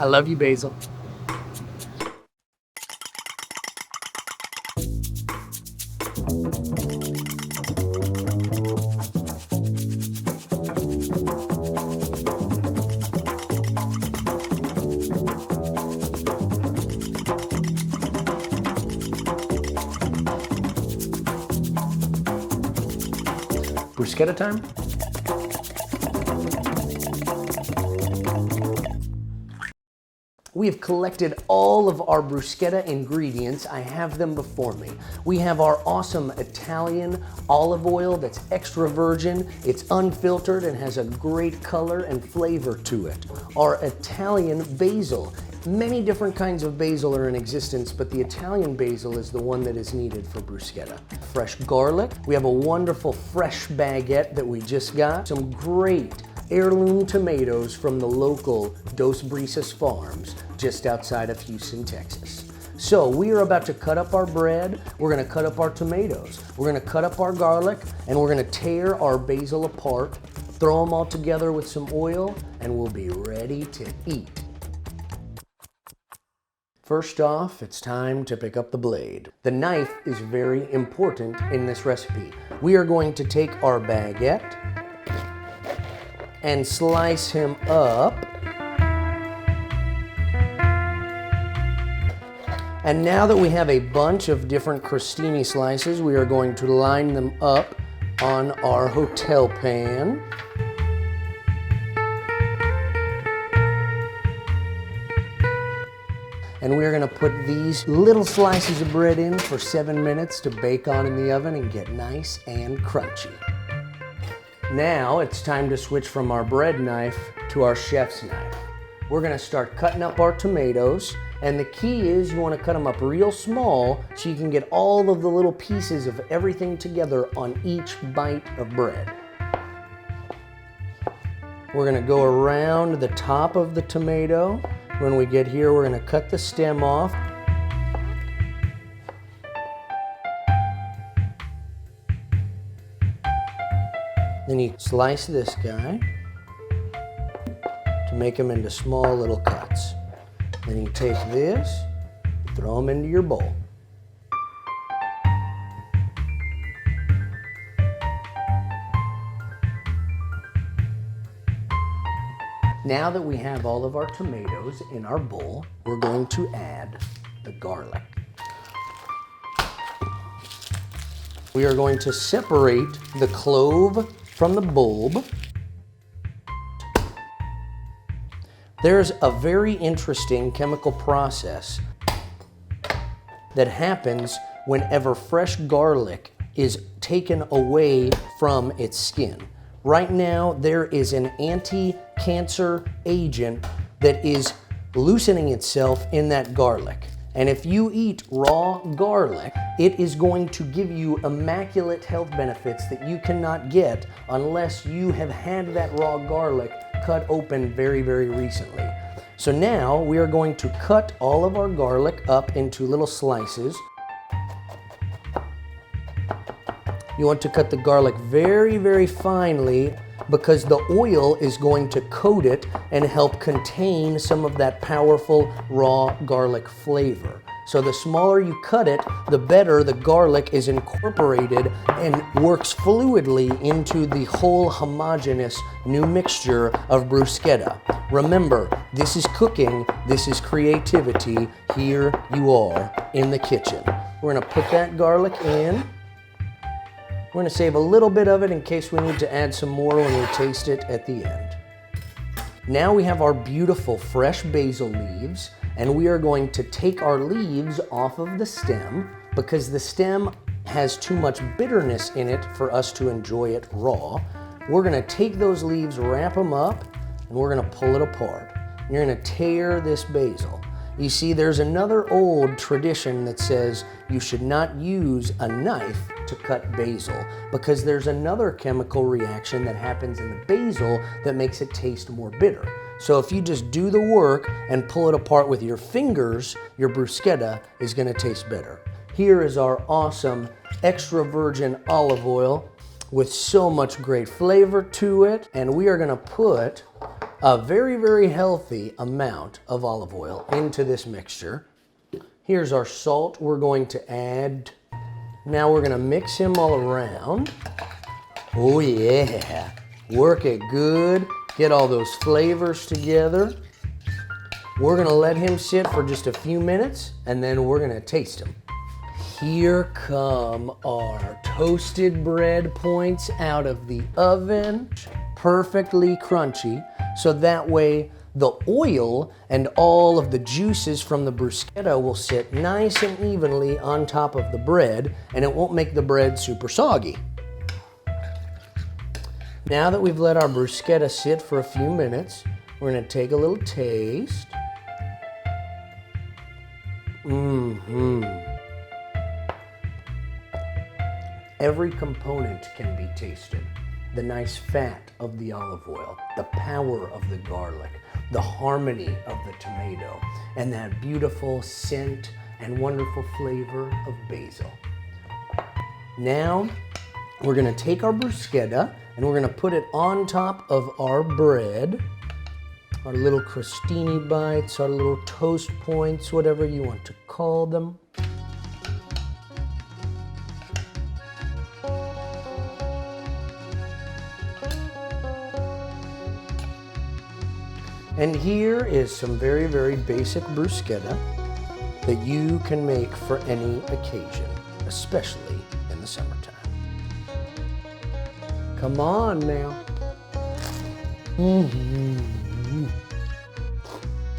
I love you, basil. Bruschetta time. We have collected all of our bruschetta ingredients. I have them before me. We have our awesome Italian olive oil that's extra virgin. It's unfiltered and has a great color and flavor to it. Our Italian basil. Many different kinds of basil are in existence, but the Italian basil is the one that is needed for bruschetta. Fresh garlic. We have a wonderful fresh baguette that we just got. Some great heirloom tomatoes from the local Dos Brisas farms just outside of Houston, Texas. So we are about to cut up our bread, we're gonna cut up our tomatoes, we're gonna cut up our garlic, and we're gonna tear our basil apart, throw them all together with some oil, and we'll be ready to eat. First off, it's time to pick up the blade. The knife is very important in this recipe. We are going to take our baguette and slice him up. And now that we have a bunch of different crostini slices, we are going to line them up on our hotel pan. And we're gonna put these little slices of bread in for 7 minutes to bake on in the oven and get nice and crunchy. Now it's time to switch from our bread knife to our chef's knife. We're gonna start cutting up our tomatoes, and the key is you wanna cut them up real small so you can get all of the little pieces of everything together on each bite of bread. We're gonna go around the top of the tomato. When we get here, we're gonna cut the stem off. Then you slice this guy to make them into small little cuts. Then you take this, throw them into your bowl. Now that we have all of our tomatoes in our bowl, we're going to add the garlic. We are going to separate the clove from the bulb. There's a very interesting chemical process that happens whenever fresh garlic is taken away from its skin. Right now, there is an anti-cancer agent that is loosening itself in that garlic. And if you eat raw garlic, it is going to give you immaculate health benefits that you cannot get unless you have had that raw garlic cut open very, very recently. So now we are going to cut all of our garlic up into little slices. You want to cut the garlic very, very finely because the oil is going to coat it and help contain some of that powerful raw garlic flavor. So the smaller you cut it, the better the garlic is incorporated and works fluidly into the whole homogeneous new mixture of bruschetta. Remember, this is cooking, this is creativity. Here you are in the kitchen. We're gonna put that garlic in. We're gonna save a little bit of it in case we need to add some more when we taste it at the end. Now we have our beautiful fresh basil leaves, and we are going to take our leaves off of the stem because the stem has too much bitterness in it for us to enjoy it raw. We're gonna take those leaves, wrap them up, and we're gonna pull it apart. You're gonna tear this basil. You see, there's another old tradition that says you should not use a knife to cut basil because there's another chemical reaction that happens in the basil that makes it taste more bitter. So if you just do the work and pull it apart with your fingers, your bruschetta is gonna taste better. Here is our awesome extra virgin olive oil with so much great flavor to it. And we are gonna put a very, very healthy amount of olive oil into this mixture. Here's our salt we're going to add. Now we're going to mix him all around. Oh yeah, work it good. Get all those flavors together. We're going to let him sit for just a few minutes and then we're going to taste him. Here come our toasted bread points out of the oven. Perfectly crunchy, so that way the oil and all of the juices from the bruschetta will sit nice and evenly on top of the bread, and it won't make the bread super soggy. Now that we've let our bruschetta sit for a few minutes, we're going to take a little taste. Every component can be tasted. The nice fat of the olive oil, the power of the garlic, the harmony of the tomato, and that beautiful scent and wonderful flavor of basil. Now, we're gonna take our bruschetta and we're gonna put it on top of our bread, our little crostini bites, our little toast points, whatever you want to call them. And here is some very, very basic bruschetta that you can make for any occasion, especially in the summertime. Come on now.